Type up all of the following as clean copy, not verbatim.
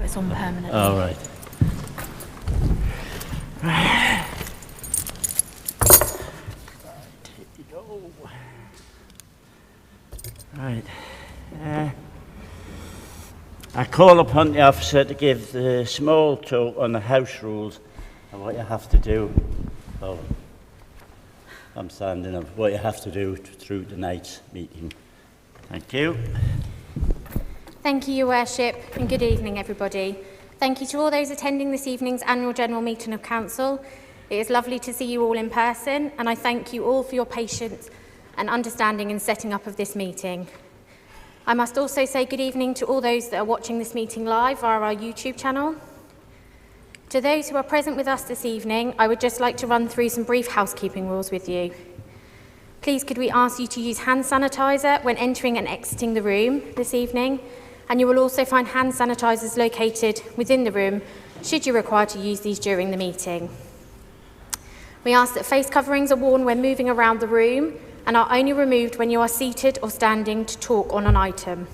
it's on permanently. All right. Right. Here we go. Right. I call upon the officer to give the small talk on the House rules and what you have to do. Oh, I'm standing up. What you have to do through tonight's meeting. Thank you. Thank you, Your Worship, and good evening, everybody. Thank you to all those attending this evening's annual general meeting of Council. It is lovely to see you all in person, and I thank you all for your patience and understanding in setting up of this meeting. I must also say good evening to all those that are watching this meeting live via our YouTube channel. To those who are present with us this evening, I would just like to run through some brief housekeeping rules with you. Please could we ask you to use hand sanitizer when entering and exiting the room this evening, and you will also find hand sanitizers located within the room should you require to use these during the meeting. We ask that face coverings are worn when moving around the room and are only removed when you are seated or standing to talk on an item.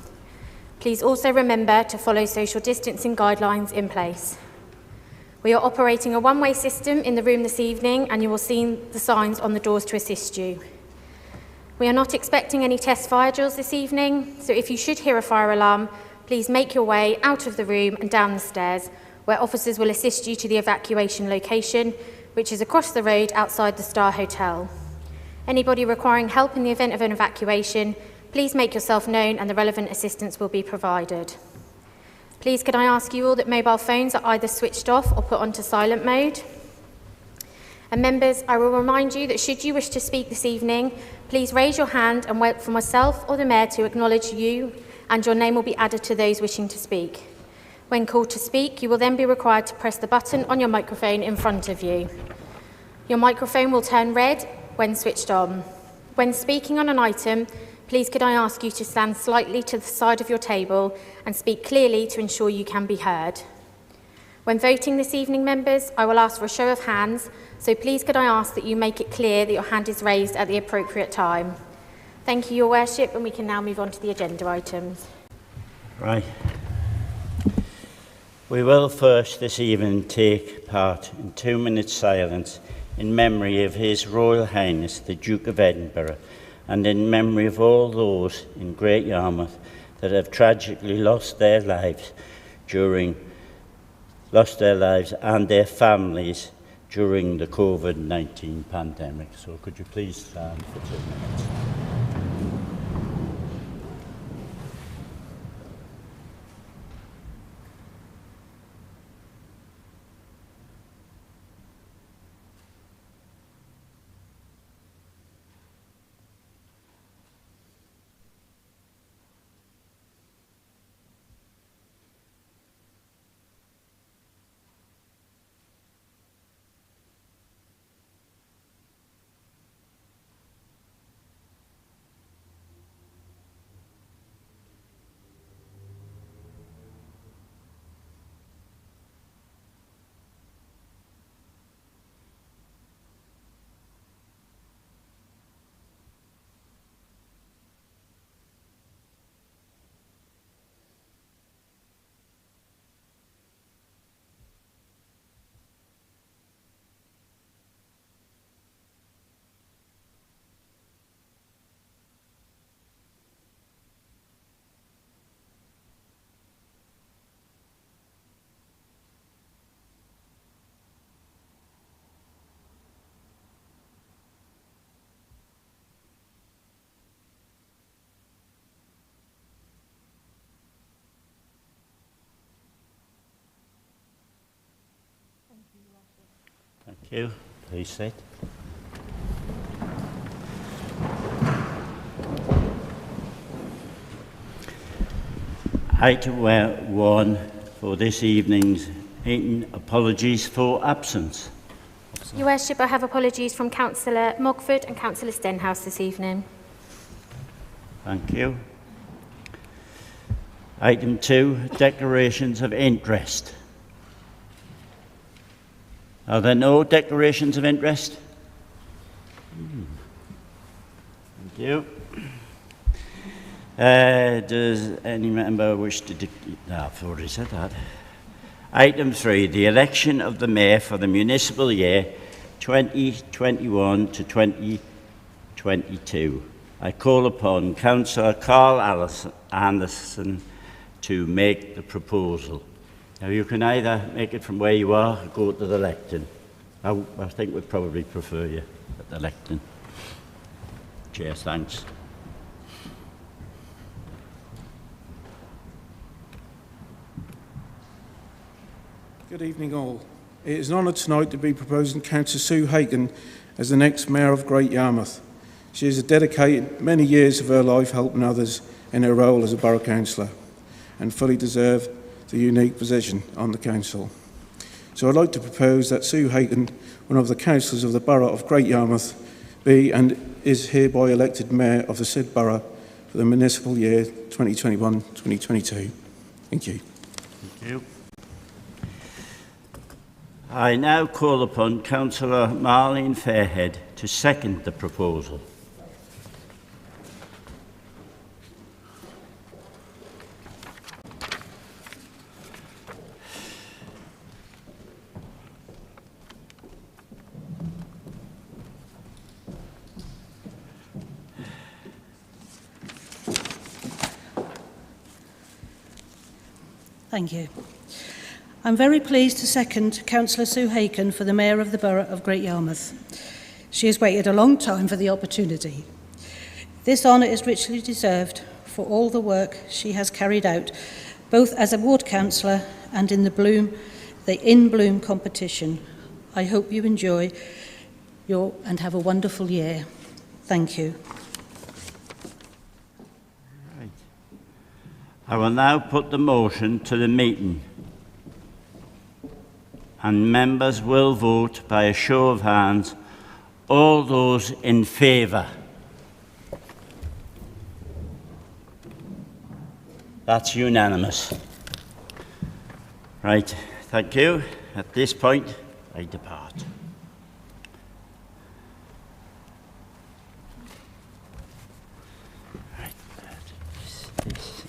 Please also remember to follow social distancing guidelines in place. We are operating a one-way system in the room this evening, and you will see the signs on the doors to assist you. We are not expecting any test fire drills this evening, so if you should hear a fire alarm, please make your way out of the room and down the stairs, where officers will assist you to the evacuation location, which is across the road outside the Star Hotel. Anybody requiring help in the event of an evacuation, please make yourself known and the relevant assistance will be provided. Please could I ask you all that mobile phones are either switched off or put onto silent mode? And members, I will remind you that should you wish to speak this evening, please raise your hand and wait for myself or the Mayor to acknowledge you, and your name will be added to those wishing to speak. When called to speak, you will then be required to press the button on your microphone in front of you. Your microphone will turn red when switched on. When speaking on an item, please could I ask you to stand slightly to the side of your table and speak clearly to ensure you can be heard. When voting this evening, members, I will ask for a show of hands, so please could I ask that you make it clear that your hand is raised at the appropriate time. Thank you, Your Worship, and we can now move on to the agenda items. Right. We will first this evening take part in 2 minutes silence in memory of His Royal Highness the Duke of Edinburgh, and in memory of all those in Great Yarmouth that have tragically lost their lives and their families during the COVID-19 pandemic. So could you please stand for 2 minutes? Thank you. Please sit. Item 1 for this evening's meeting, apologies for absence. Your Worship, I have apologies from Councillor Mogford and Councillor Stenhouse this evening. Thank you. Item 2, declarations of interest. Are there no declarations of interest? Thank you. Does any member wish to... I've already said that. Item 3, the election of the Mayor for the municipal year 2021 to 2022. I call upon Councillor Carl Anderson to make the proposal. Now, you can either make it from where you are or go to the lectern. I think we'd probably prefer you at the lectern. Chair, thanks. Good evening all. It is an honour tonight to be proposing Councillor Sue Haken as the next Mayor of Great Yarmouth. She has dedicated many years of her life helping others in her role as a Borough Councillor and fully deserves the unique position on the Council. So I'd like to propose that Sue Haken, one of the councillors of the Borough of Great Yarmouth, be and is hereby elected Mayor of the said Borough for the municipal year 2021-2022. Thank you. Thank you. I now call upon Councillor Marlene Fairhead to second the proposal. Thank you. I'm very pleased to second Councillor Sue Haken for the Mayor of the Borough of Great Yarmouth. She has waited a long time for the opportunity. This honour is richly deserved for all the work she has carried out, both as a ward councillor and in the In Bloom competition. I hope you enjoy and have a wonderful year. Thank you. Right. I will now put the motion to the meeting, and members will vote by a show of hands. All those in favour? That's unanimous. Right, thank you. At this point, I depart. Right, this.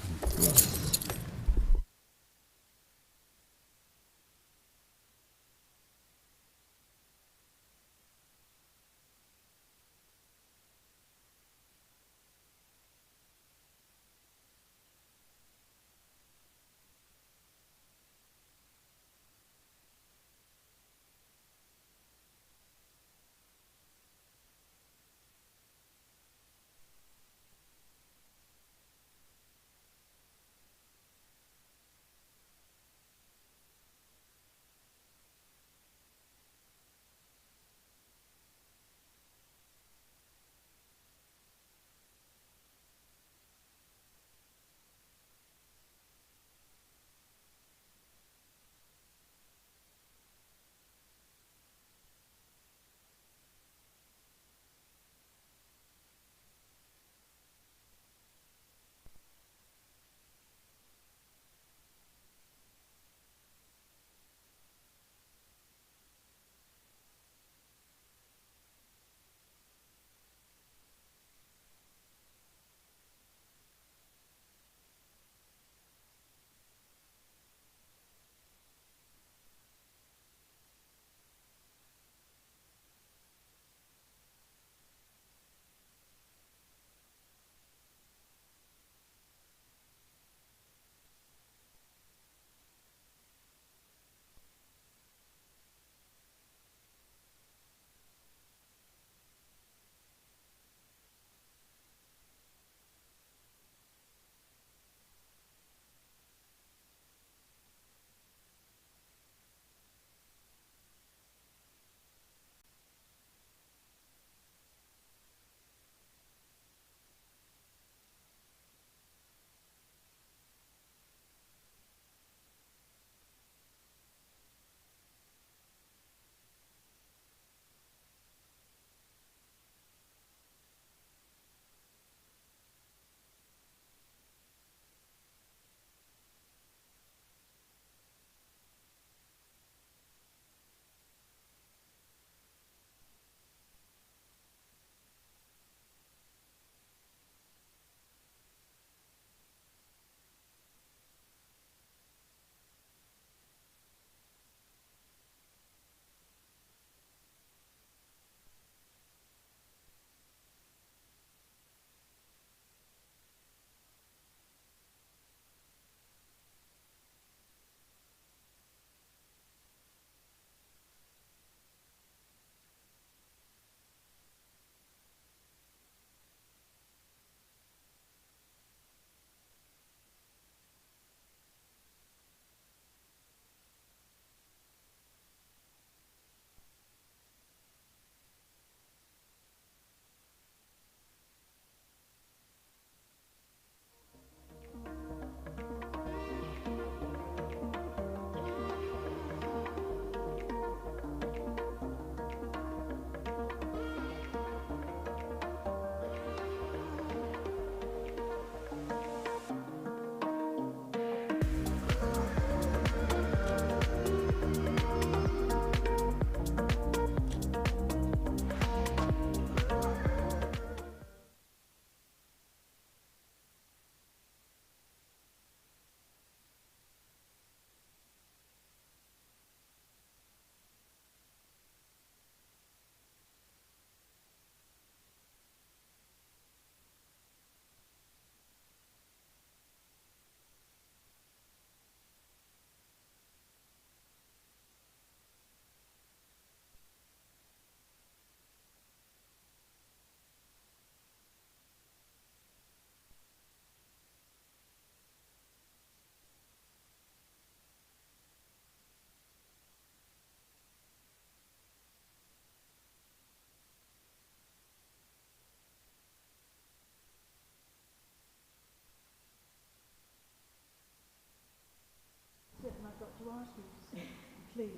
Please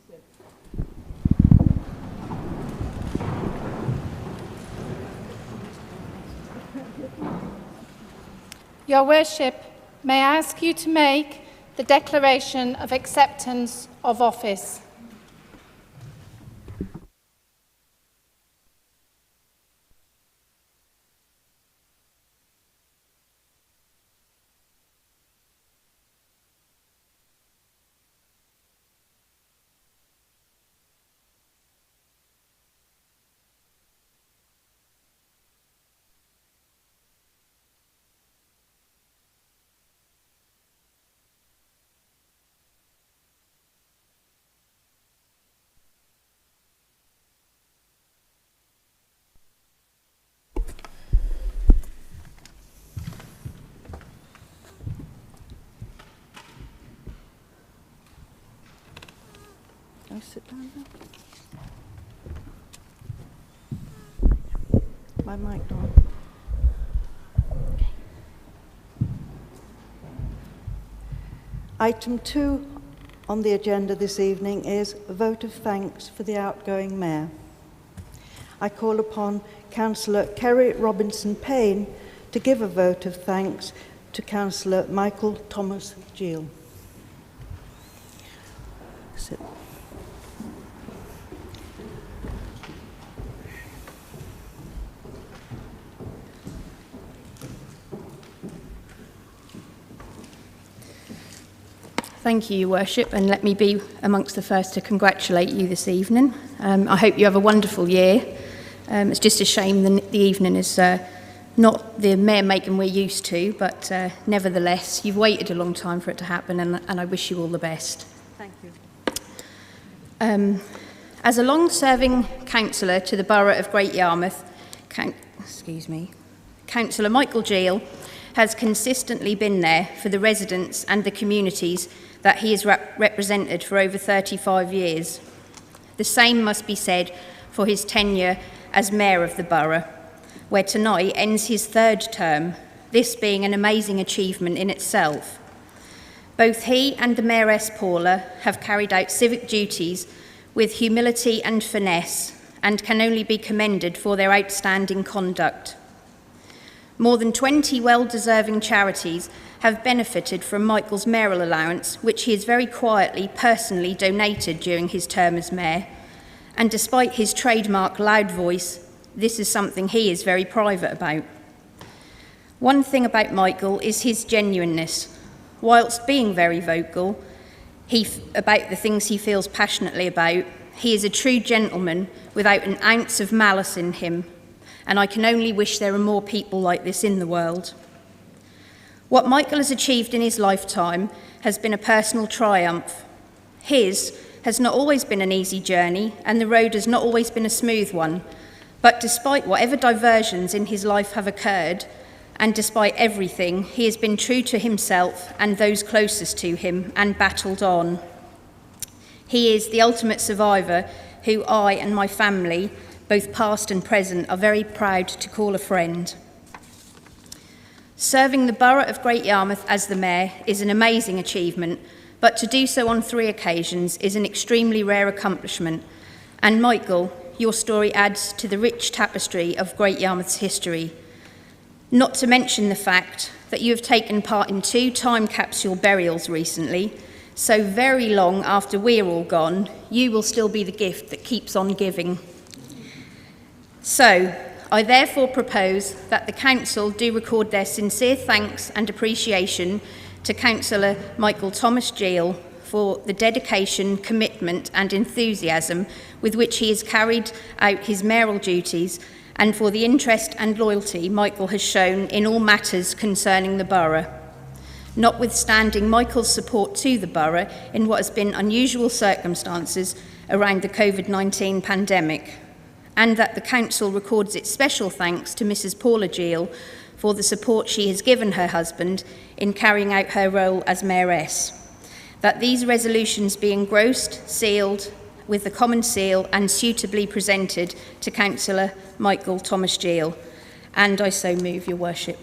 sit. Your Worship, may I ask you to make the declaration of acceptance of office? Can I sit down now? My mic on. Item 2 on the agenda this evening is a vote of thanks for the outgoing Mayor. I call upon Councillor Kerry Robinson Payne to give a vote of thanks to Councillor Michael Thomas Gill. Sit. Thank you, Your Worship, and let me be amongst the first to congratulate you this evening. I hope you have a wonderful year. It's just a shame the evening is not the mayor-making we're used to, but nevertheless, you've waited a long time for it to happen, and I wish you all the best. Thank you. As a long-serving councillor to the Borough of Great Yarmouth, Councillor Michael Gill has consistently been there for the residents and the communities that he has represented for over 35 years. The same must be said for his tenure as Mayor of the Borough, where tonight ends his third term, this being an amazing achievement in itself. Both he and the Mayoress Paula have carried out civic duties with humility and finesse and can only be commended for their outstanding conduct. More than 20 well-deserving charities have benefited from Michael's mayoral allowance, which he has very quietly, personally donated during his term as mayor. And despite his trademark loud voice, this is something he is very private about. One thing about Michael is his genuineness. Whilst being very vocal about the things he feels passionately about, he is a true gentleman without an ounce of malice in him. And I can only wish there were more people like this in the world. What Michael has achieved in his lifetime has been a personal triumph. His has not always been an easy journey, and the road has not always been a smooth one. But despite whatever diversions in his life have occurred, and despite everything, he has been true to himself and those closest to him and battled on. He is the ultimate survivor who I and my family, both past and present, are very proud to call a friend. Serving the Borough of Great Yarmouth as the Mayor is an amazing achievement, but to do so on 3 occasions is an extremely rare accomplishment. And Michael, your story adds to the rich tapestry of Great Yarmouth's history. Not to mention the fact that you have taken part in 2 time capsule burials recently, so very long after we're all gone, you will still be the gift that keeps on giving. So, I therefore propose that the Council do record their sincere thanks and appreciation to Councillor Michael Thomas Gill for the dedication, commitment and enthusiasm with which he has carried out his mayoral duties, and for the interest and loyalty Michael has shown in all matters concerning the borough. Notwithstanding Michael's support to the borough in what has been unusual circumstances around the COVID-19 pandemic, and that the Council records its special thanks to Mrs. Paula Gill for the support she has given her husband in carrying out her role as Mayoress. That these resolutions be engrossed, sealed with the common seal and suitably presented to Councillor Michael Thomas Gill. And I so move, Your Worship.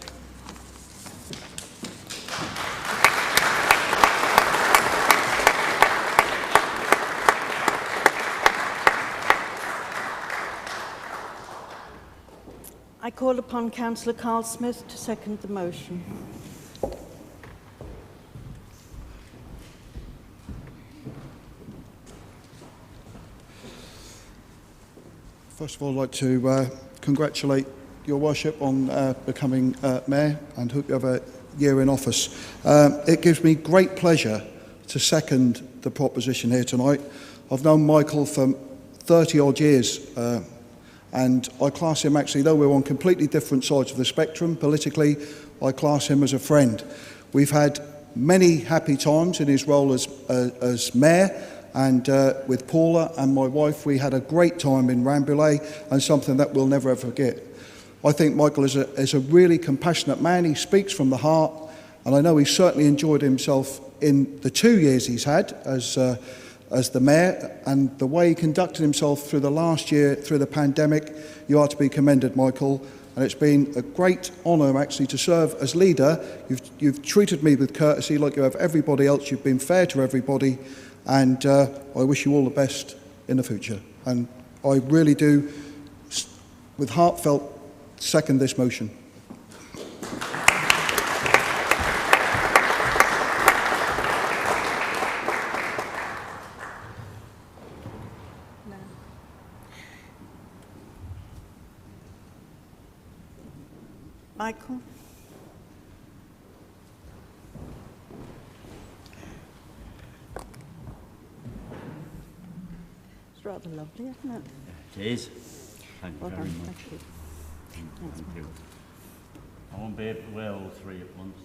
I call upon Councillor Carl Smith to second the motion. First of all, I'd like to congratulate Your Worship on becoming Mayor and hope you have a year in office. It gives me great pleasure to second the proposition here tonight. I've known Michael for 30 odd years and I class him, actually, though we're on completely different sides of the spectrum politically, I class him as a friend. We've had many happy times in his role as Mayor, and with Paula and my wife, we had a great time in Rambouillet, and something that we'll never ever forget. I think Michael is a really compassionate man. He speaks from the heart, and I know he certainly enjoyed himself in the 2 years he's had as the Mayor, and the way he conducted himself through the last year, through the pandemic. You are to be commended, Michael, and it's been a great honour actually to serve as leader. You've treated me with courtesy like you have everybody else. You've been fair to everybody, and I wish you all the best in the future. And I really do, with heartfelt, second this motion. Michael? It's rather lovely, isn't it? It is. Thank you Well very done, much. thank you. Thank you. I won't be able to wear all three at once.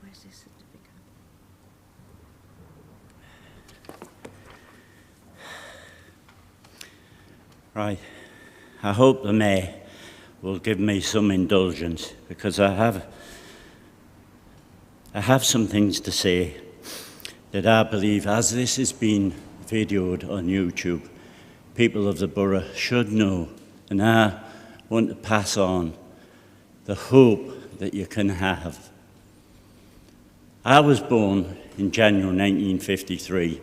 Where's this certificate? Right. I hope the Mayor will give me some indulgence, because I have some things to say that I believe, as this has been videoed on YouTube, people of the borough should know, and I want to pass on the hope that you can have. I was born in January 1953,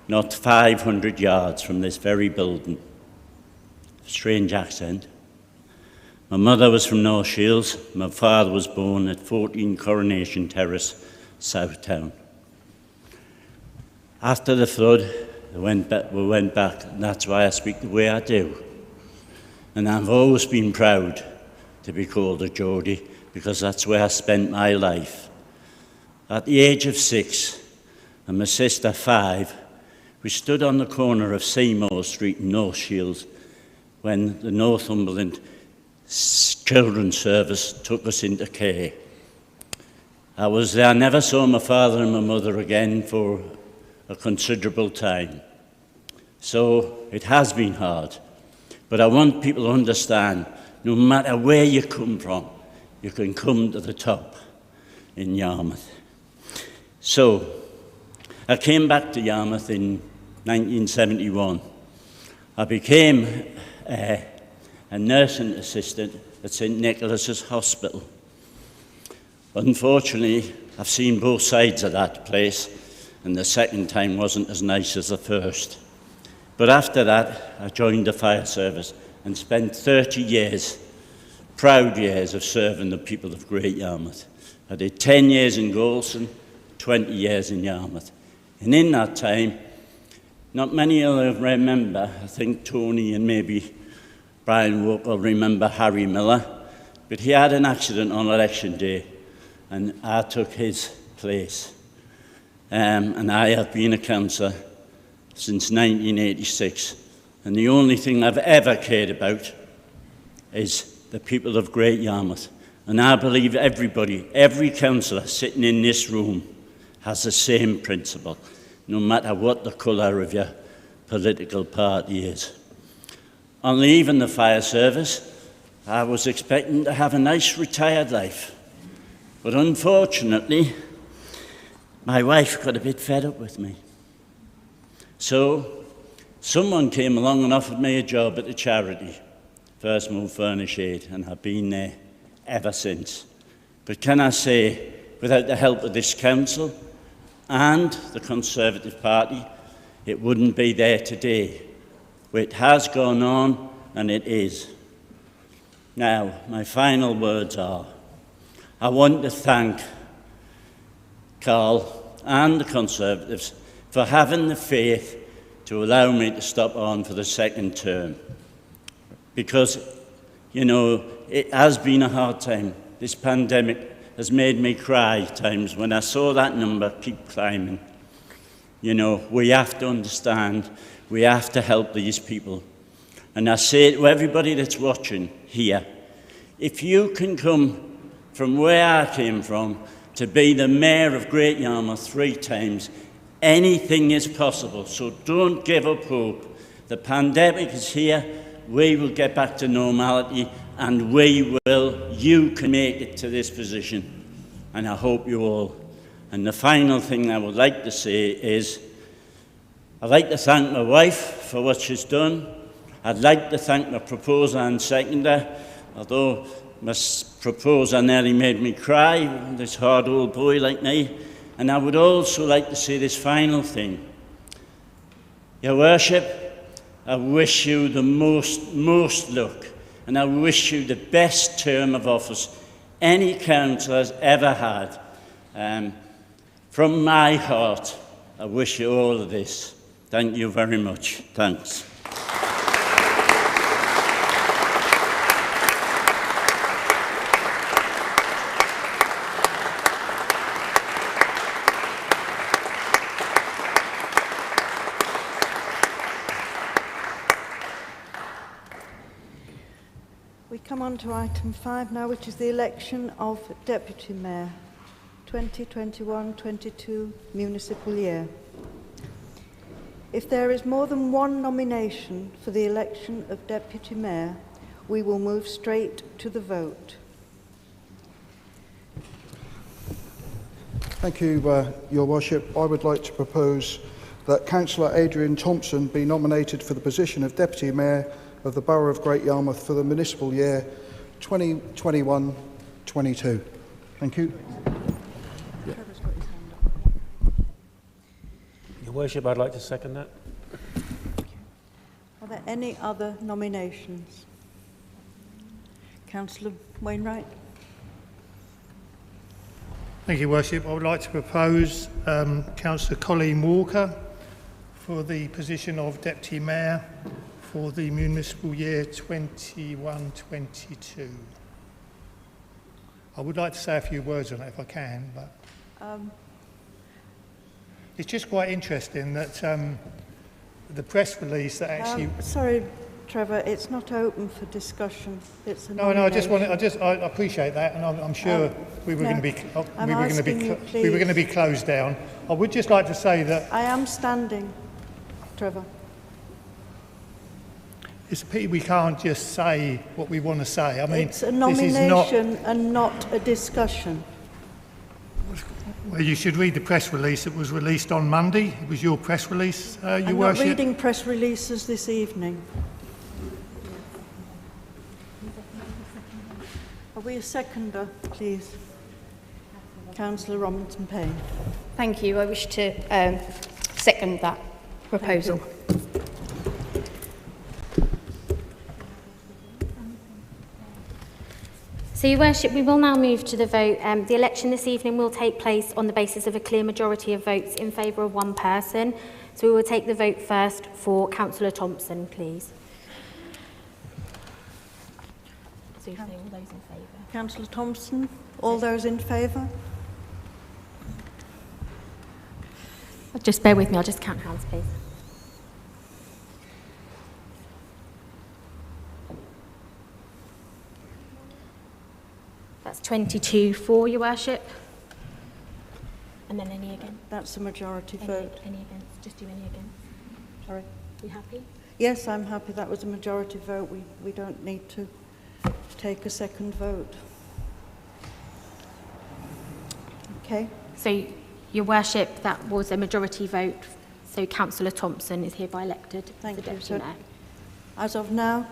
not 500 yards from this very building. Strange accent. My mother was from North Shields. My father was born at 14 Coronation Terrace, Southtown. After the flood, we went back, and that's why I speak the way I do. And I've always been proud to be called a Geordie, because that's where I spent my life. At the age of 6, and my sister 5, we stood on the corner of Seymour Street in North Shields when the Northumberland Children's Service took us into care. I was there. I never saw my father and my mother again for a considerable time. So it has been hard. But I want people to understand, no matter where you come from, you can come to the top in Yarmouth. So I came back to Yarmouth in 1971. I became a nursing assistant at St Nicholas's Hospital. Unfortunately, I've seen both sides of that place, and the second time wasn't as nice as the first. But after that, I joined the fire service and spent 30 years, proud years, of serving the people of Great Yarmouth. I did 10 years in Golson, 20 years in Yarmouth. And in that time, not many of you remember, I think Tony and maybe Brian will remember Harry Miller, but he had an accident on election day, and I took his place. And I have been a councillor since 1986, and the only thing I've ever cared about is the people of Great Yarmouth. And I believe everybody, every councillor sitting in this room has the same principle, no matter what the colour of your political party is. On leaving the fire service, I was expecting to have a nice retired life. But unfortunately, my wife got a bit fed up with me. So someone came along and offered me a job at the charity, First Move Furnish Aid, and I've been there ever since. But can I say, without the help of this council and the Conservative Party, it wouldn't be there today. It has gone on, and it is. Now, my final words are, I want to thank Carl and the Conservatives for having the faith to allow me to stop on for the second term. Because, you know, it has been a hard time. This pandemic has made me cry times when I saw that number keep climbing. You know, we have to understand, we have to help these people. And I say to everybody that's watching here, if you can come from where I came from to be the Mayor of Great Yarmouth 3 times, anything is possible. So don't give up hope. The pandemic is here, we will get back to normality, and you can make it to this position. And I hope you all. And the final thing I would like to say is, I'd like to thank my wife for what she's done. I'd like to thank my proposer and seconder, although my proposer nearly made me cry, this hard old boy like me. And I would also like to say this final thing. Your Worship, I wish you the most luck, and I wish you the best term of office any councillor has ever had. From my heart, I wish you all of this. Thank you very much. Thanks. We come on to item 5 now, which is the election of Deputy Mayor, 2021-22 municipal year. If there is more than one nomination for the election of Deputy Mayor, we will move straight to the vote. Thank you, Your Worship. I would like to propose that Councillor Adrian Thompson be nominated for the position of Deputy Mayor of the Borough of Great Yarmouth for the municipal year 2021-22. Thank you. Your Worship, I'd like to second that. Are there any other nominations? Councillor Wainwright. Thank you, Worship. I would like to propose Councillor Colleen Walker for the position of Deputy Mayor for the municipal year 21-22. I would like to say a few words on it if I can, but it's just quite interesting that the press release that actually... Sorry, Trevor, it's not open for discussion. It's a No, I appreciate that, and I'm sure we were going to be closed down. I would just like to say that I am standing, Trevor. It's a pity we can't just say what we want to say. I mean, it's a nomination and not a discussion. Well, you should read the press release that was released on Monday. It was your press release, Your I'm Worship. not reading press releases this evening. Are we a seconder, please? Councillor Robinson Payne. Thank you. I wish to second that proposal. So, Your Worship, we will now move to the vote. The election this evening will take place on the basis of a clear majority of votes in favour of one person. So we will take the vote first for Councillor Thompson, please. So you say all those in favour? Councillor Thompson, all those in favour? Just bear with me, I'll just count hands, please. That's 22 for, Your Worship. And then any against? That's a majority vote. Any against? Just do any against. Sorry. You happy? Yes, I'm happy that was a majority vote. We don't need to take a second vote. Okay. So, Your Worship, that was a majority vote. So Councillor Thompson is hereby elected as the Deputy Mayor. As of now,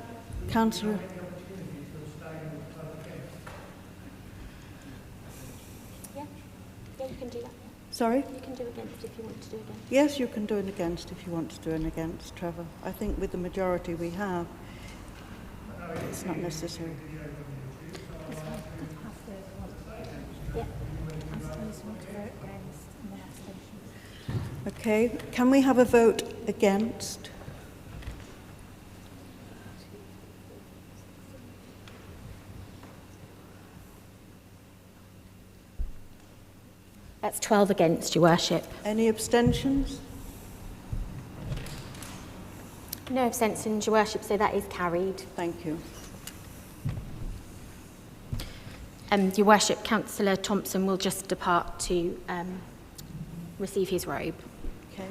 Councillor... can do that. Sorry? You can do against if you want to do against. Yes, you can do an against if you want to do an against, Trevor. I think with the majority we have, it's not necessary. Yeah. Okay, can we have a vote against? That's 12 against, Your Worship. Any abstentions? No abstentions, Your Worship, so that is carried. Thank you. Your Worship, Councillor Thompson will just depart to receive his robe. Okay.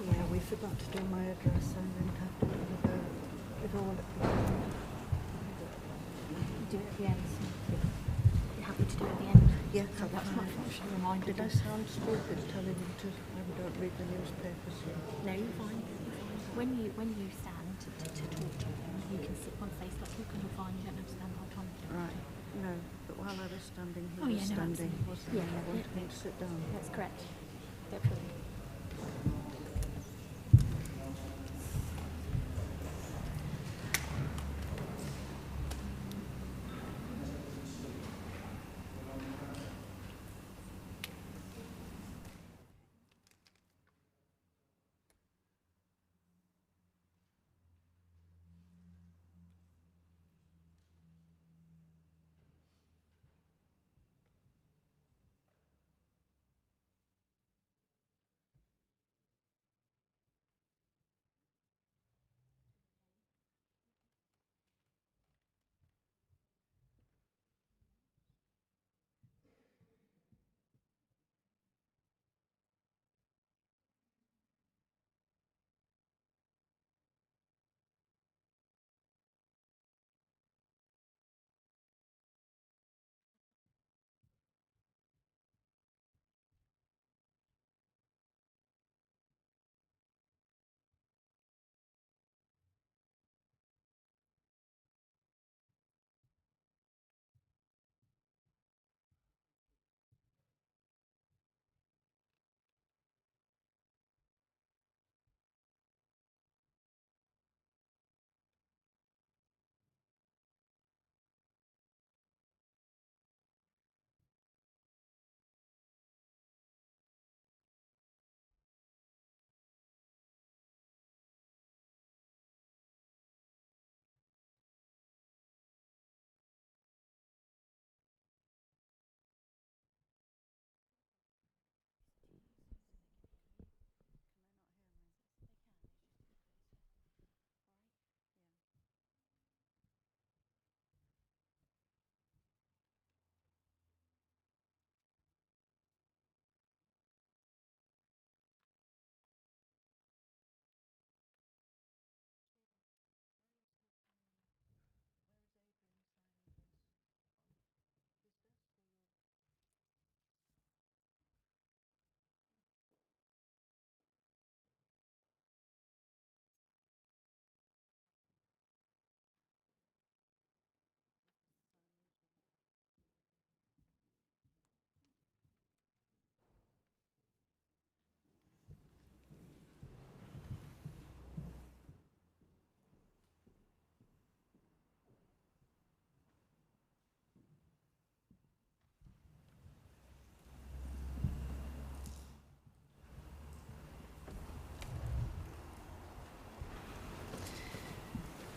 Yeah, we forgot to do my address and then have to do the vote. With all Do it at the end. You're happy to do it at the end? Yeah, that's my function reminder. Did I sound stupid telling you to don't read the newspapers? No, you're fine. When you stand to talk to them, you can sit once they start talking, you're fine. You don't have to stand the whole time. Right. No, but while I was standing, he Oh, was yeah, no, standing, absolutely. wasn't Yeah, he? I wanted yeah. him to sit down. That's correct. Definitely.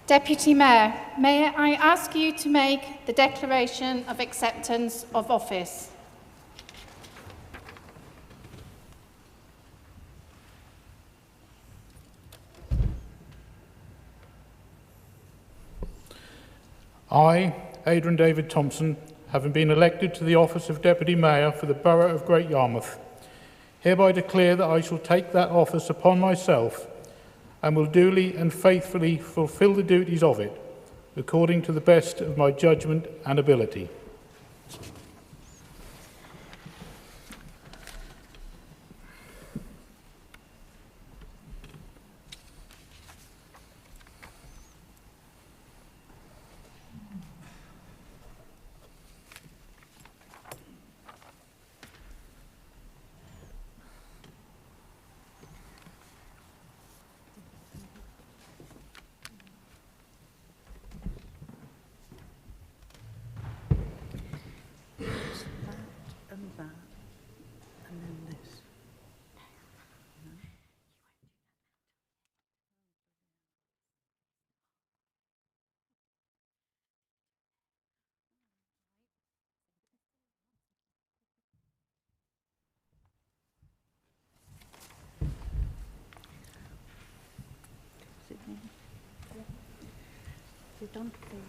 Deputy Mayor, may I ask you to make the declaration of acceptance of office? I, Adrian David Thompson, having been elected to the office of Deputy Mayor for the Borough of Great Yarmouth, hereby declare that I shall take that office upon myself and will duly and faithfully fulfil the duties of it, according to the best of my judgment and ability.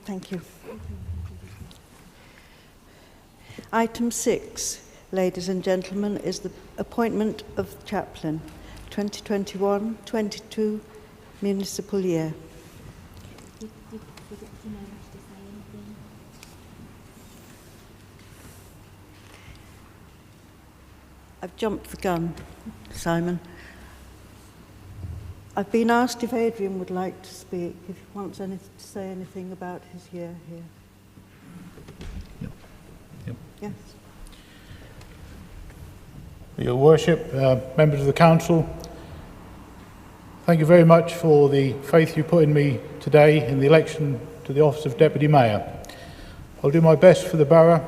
Thank you. Item 6, ladies and gentlemen, is the appointment of chaplain, 2021-22 municipal year. I've jumped the gun, Simon. I've been asked if Adrian would like to speak, if he wants to say anything about his year here. Yep. Yes. Your Worship, members of the Council, thank you very much for the faith you put in me today in the election to the office of Deputy Mayor. I'll do my best for the borough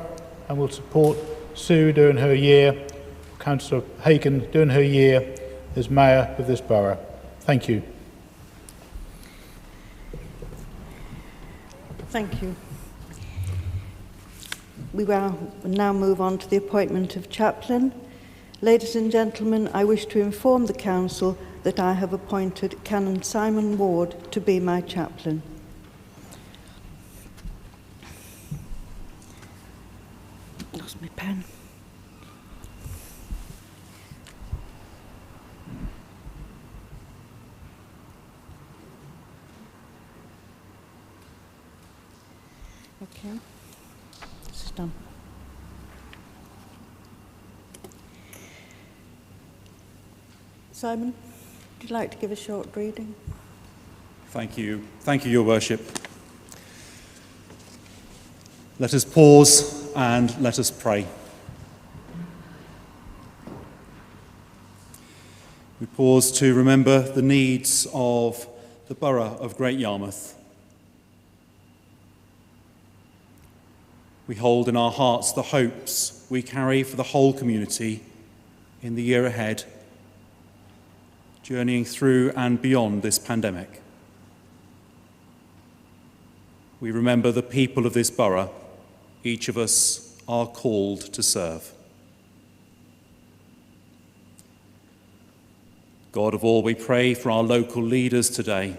and will support Sue during her year, Councillor Haken during her year as Mayor of this borough. Thank you. Thank you. We will now move on to the appointment of chaplain. Ladies and gentlemen, I wish to inform the Council that I have appointed Canon Simon Ward to be my chaplain. Lost my pen. Okay, this is done. Simon, would you like to give a short reading? Thank you, Your Worship. Let us pause and let us pray. We pause to remember the needs of the Borough of Great Yarmouth. We hold in our hearts the hopes we carry for the whole community in the year ahead, journeying through and beyond this pandemic. We remember the people of this borough. Each of us are called to serve. God of all, we pray for our local leaders today.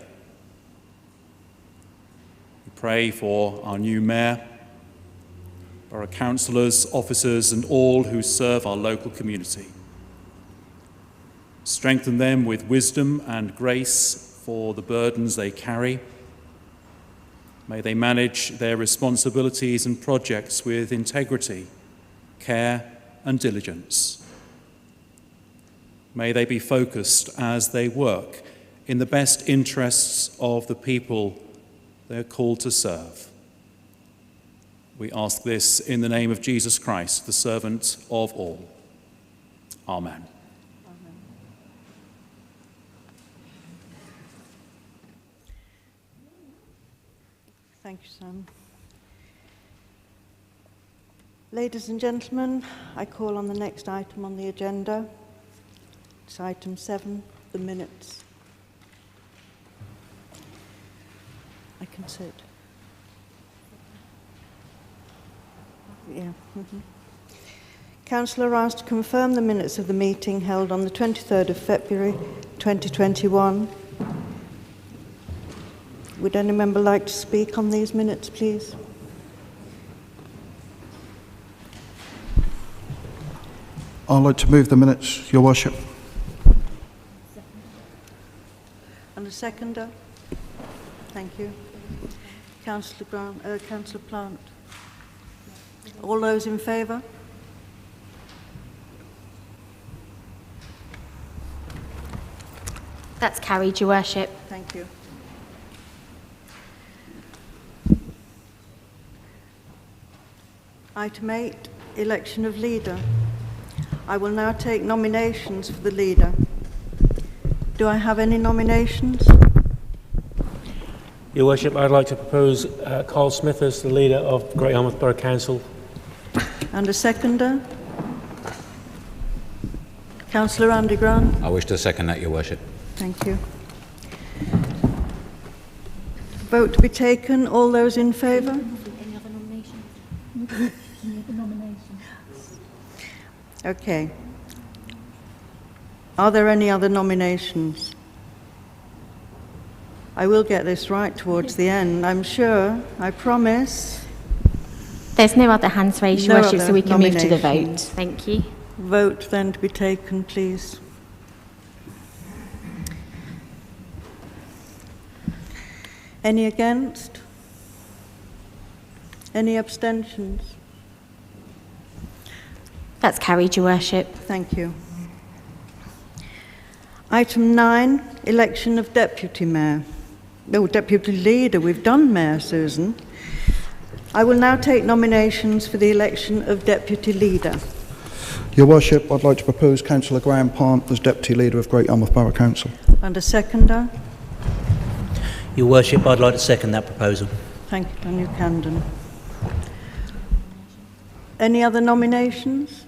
We pray for our new mayor, borough councillors, officers, and all who serve our local community. Strengthen them with wisdom and grace for the burdens they carry. May they manage their responsibilities and projects with integrity, care, and diligence. May they be focused as they work in the best interests of the people they are called to serve. We ask this in the name of Jesus Christ, the servant of all. Amen. Thank you, Sam. Ladies and gentlemen, I call on the next item on the agenda. It's item 7, the minutes. I can sit. Yeah. Councillor asked to confirm the minutes of the meeting held on the 23rd of February 2021. Would any member like to speak on these minutes, please? I'd like to move the minutes, Your Worship. And a seconder? Thank you. Councillor Plant. All those in favour? That's carried, Your Worship. Thank you. Item 8, election of leader. I will now take nominations for the leader. Do I have any nominations? Your Worship, I'd like to propose Carl Smith as the leader of Great Yarmouth Borough Council. And a seconder? Councillor Andy Grant. I wish to second that, Your Worship. Thank you. Vote to be taken. All those in favour? Any other nominations? Okay. Are there any other nominations? I will get this right towards the end, I'm sure. I promise. There's no other hands raised, Your Worship, so we can move to the vote. nominations. Thank you. Vote then to be taken, please. Any against? Any abstentions? That's carried, Your Worship. Thank you. Item 9, election of deputy mayor. Oh, deputy leader. We've done mayor, Susan. I will now take nominations for the election of deputy leader. Your Worship, I'd like to propose Councillor Graham Pant as Deputy Leader of Great Yarmouth Borough Council. And a seconder. Your Worship, I'd like to second that proposal. Thank you, Daniel Camden. Any other nominations?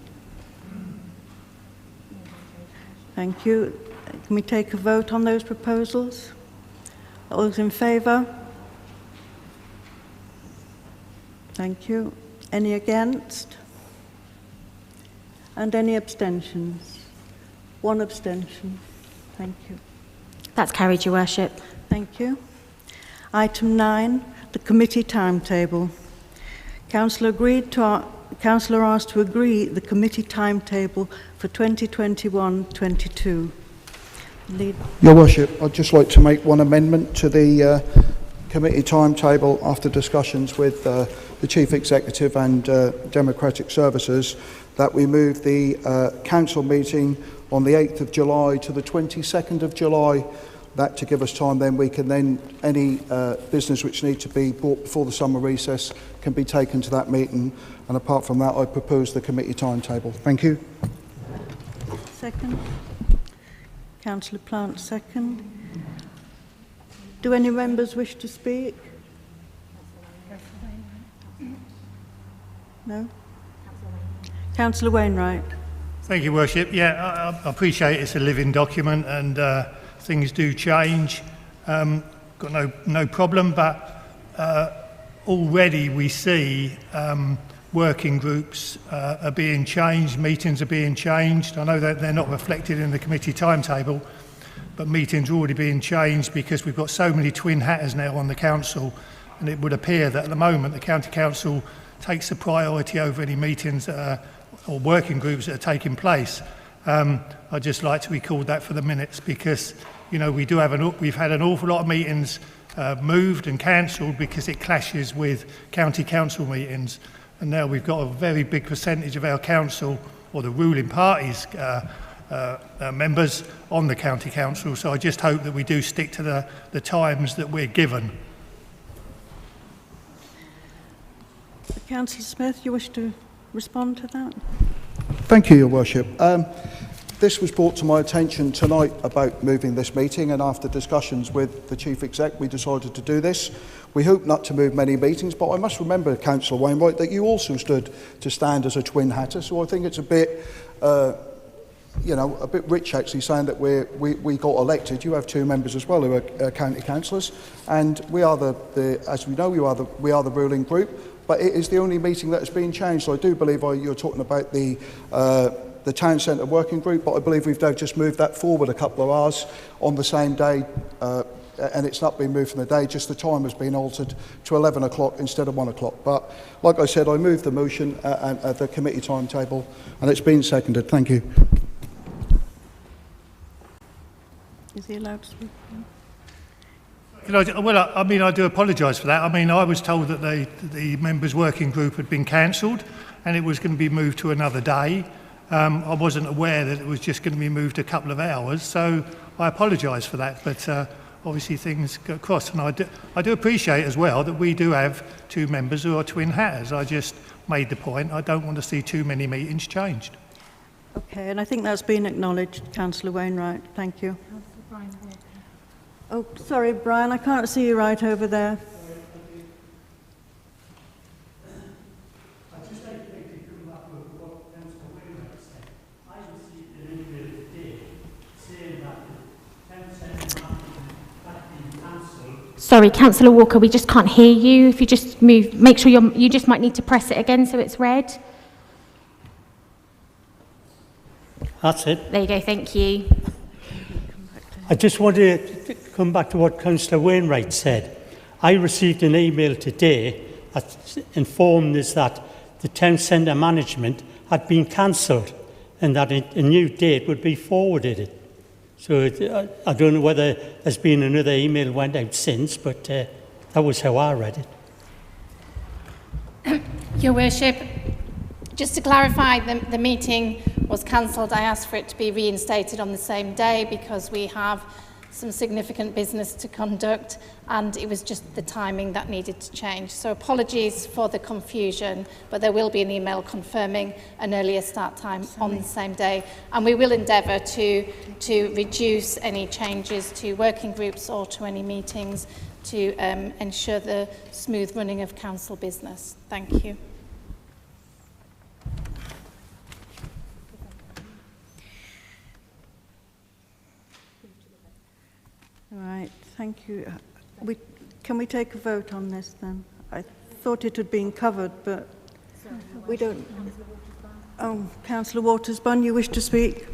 Thank you. Can we take a vote on those proposals? All those in favour? Thank you. Any against? And any abstentions? One abstention. Thank you. That's carried, Your Worship. Thank you. Item 9, the committee timetable. Councillor asked to agree the committee timetable for 2021-22. Your Worship, I'd just like to make one amendment to the committee timetable after discussions with the Chief Executive and Democratic Services, that we move the council meeting on the 8th of July to the 22nd of July. That to give us time, then we can any business which needs to be brought before the summer recess can be taken to that meeting. And apart from that, I propose the committee timetable. Thank you. Second. Councillor Plant, second. Do any members wish to speak? No? Councillor Wainwright. Thank you, Worship. Yeah, I appreciate it's a living document and things do change. Got no problem, but already we see working groups are being changed, meetings are being changed. I know that they're not reflected in the committee timetable, but meetings are already being changed because we've got so many twin hatters now on the council, and it would appear that at the moment the county council takes the priority over any meetings or working groups that are taking place. I'd just like to record that for the minutes because, you know, we've had an awful lot of meetings moved and cancelled because it clashes with county council meetings, and now we've got a very big percentage of our council or the ruling parties members on the county council. So I just hope that we do stick to the times that we're given. Councillor Smith, you wish to respond to that? Thank you, Your Worship. This was brought to my attention tonight about moving this meeting, and after discussions with the Chief Exec, we decided to do this. We hope not to move many meetings, but I must remember, Councillor Wainwright, that you also stood to stand as a twin hatter, so I think it's a bit, a bit rich actually saying that we got elected. You have two members as well who are county councillors, and we are as we know, we are the ruling group, but it is the only meeting that has been changed. So I do believe you're talking about the Town Centre Working Group, but I believe we've now just moved that forward a couple of hours on the same day, and it's not been moved from the day, just the time has been altered to 11 o'clock instead of 1 o'clock. But like I said, I moved the motion and the committee timetable, and it's been seconded. Thank you. Is he allowed to speak? I do apologise for that. I mean, I was told that the members' working group had been cancelled and it was going to be moved to another day. I wasn't aware that it was just going to be moved a couple of hours, so I apologise for that. But obviously things go across, and I do appreciate as well that we do have two members who are twin hatters. I just made the point. I don't want to see too many meetings changed. Okay, and I think that's been acknowledged, Councillor Wainwright. Thank you. Oh, sorry, Brian, I can't see you right over there. Sorry, Councillor Walker, we just can't hear you. If you just move, make sure you just might need to press it again so it's red. That's it. There you go, thank you. I just wanted to come back to what Councillor Wainwright said. I received an email today that informed us that the town centre management had been cancelled and that a new date would be forwarded. So I don't know whether there's been another email went out since, but that was how I read it. Your Worship, just to clarify, the meeting was cancelled. I asked for it to be reinstated on the same day because we have some significant business to conduct, and it was just the timing that needed to change. So apologies for the confusion, but there will be an email confirming an earlier start time on the same day, and we will endeavour to reduce any changes to working groups or to any meetings to ensure the smooth running of council business. Thank you. All right, thank you. Can we take a vote on this then? I thought it had been covered, but we don't. Oh, Councillor Watersbun, you wish to speak?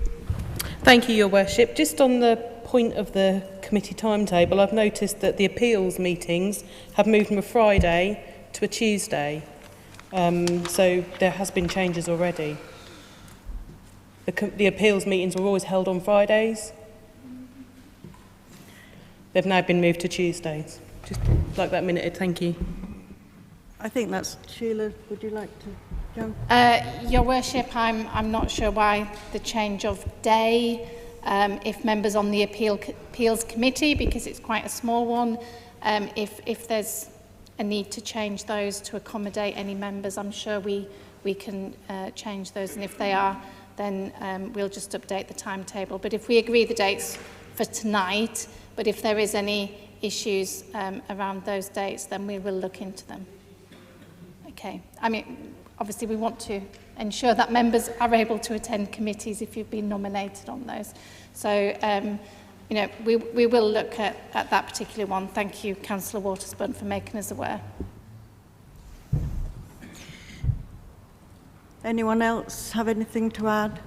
Thank you, Your Worship. Just on the point of the committee timetable, I've noticed that the appeals meetings have moved from a Friday to a Tuesday. So there has been changes already. The appeals meetings were always held on Fridays. They've now been moved to Tuesdays. Just like that minuted, thank you. I think that's Sheila. Would you like to jump? Your Worship, I'm not sure why the change of day. If members on the appeals committee, because it's quite a small one, if there's a need to change those to accommodate any members, I'm sure we can change those, and if they are, then we'll just update the timetable. But if we agree the dates for tonight, but if there is any issues around those dates, then we will look into them. Okay. I mean, obviously we want to ensure that members are able to attend committees if you've been nominated on those. So, you know, we will look at that particular one. Thank you, Councillor Watersbun, for making us aware. Anyone else have anything to add?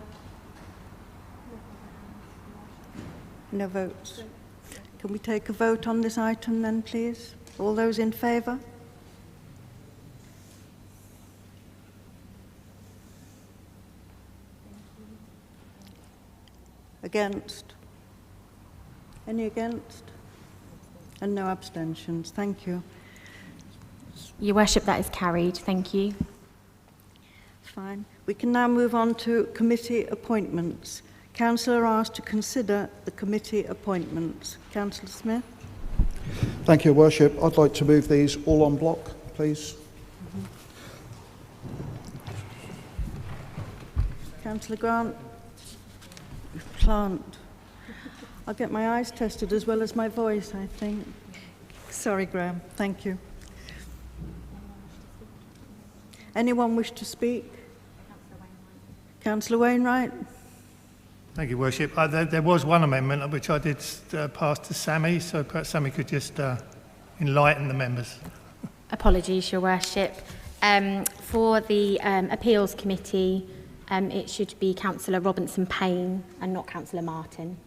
No votes. Can we take a vote on this item then, please? All those in favour? Against? Any against? And no abstentions. Thank you. Your Worship, that is carried. Thank you. Fine. We can now move on to committee appointments. Councillor asked to consider the committee appointments. Councillor Smith. Thank you, Your Worship. I'd like to move these all en bloc, please. Councillor Grant. Plant. I'll get my eyes tested as well as my voice, I think. Sorry, Graham. Thank you. Anyone wish to speak? Councillor Wainwright. Thank you, Worship. There was one amendment which I did pass to Sammy, so perhaps Sammy could just enlighten the members. Apologies, Your Worship. For the Appeals Committee, it should be Councillor Robinson-Payne and not Councillor Martin.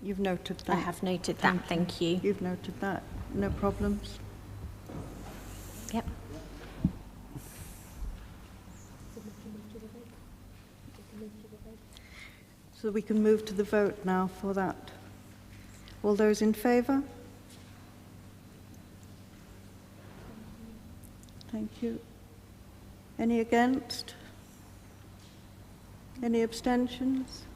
You've noted that. I have noted that, thank you. You've noted that. No problems. Yep. So we can move to the vote now for that. All those in favour? Thank you. Any against? Any abstentions?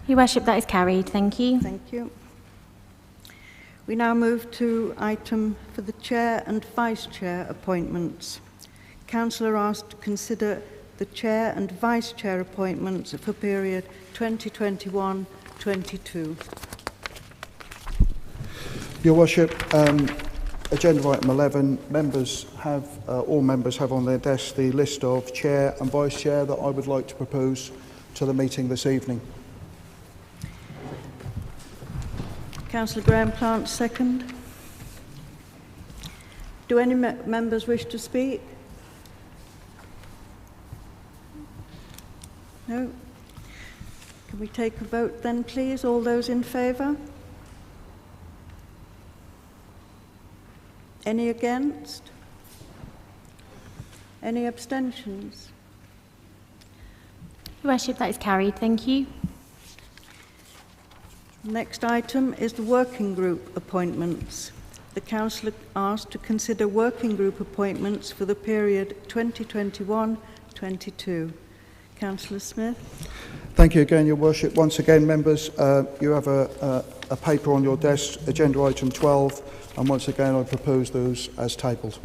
Your Worship, that is carried. Thank you. Thank you. We now move to item for the Chair and Vice Chair appointments. Councillor asked to consider the Chair and Vice Chair appointments for period 2021-22. Your Worship, agenda item 11, all members have on their desk the list of Chair and Vice Chair that I would like to propose to the meeting this evening. Councillor Graham Plant, second. Do any members wish to speak? No. Can we take a vote then, please? All those in favour? Any against? Any abstentions? Your Worship, that is carried. Thank you. Next item is the working group appointments. The Council asked to consider working group appointments for the period 2021-22. Councillor Smith. Thank you again, Your Worship. Once again, members, you have a paper on your desk, agenda item 12, and once again I propose those as tabled.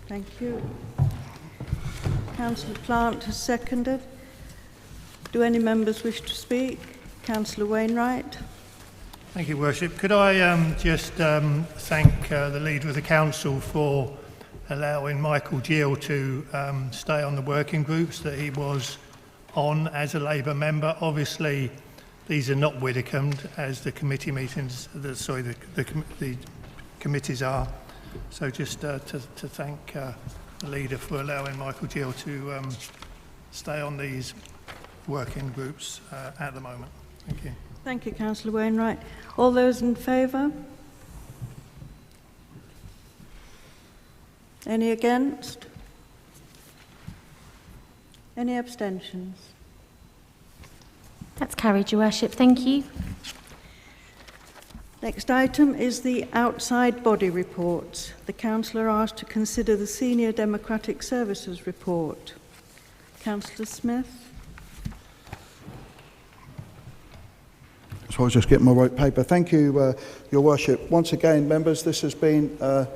Thank you. Councillor Plant has seconded. Do any members wish to speak? Councillor Wainwright. Thank you, Worship. Could I just thank the Leader of the Council for allowing Michael Gill to stay on the working groups that he was on as a Labour member. Obviously, these are not Widdicombe as the committee meetings, the committees are. So just to thank the Leader for allowing Michael Gill to stay on these working groups at the moment. Thank you. Thank you, Councillor Wainwright. All those in favour? Any against? Any abstentions? That's carried, Your Worship. Thank you. Next item is the outside body reports. The Councillor asked to consider the Senior Democratic Services report. Councillor Smith. So I'll just get my white paper. Thank you, Your Worship. Once again, members, this has been a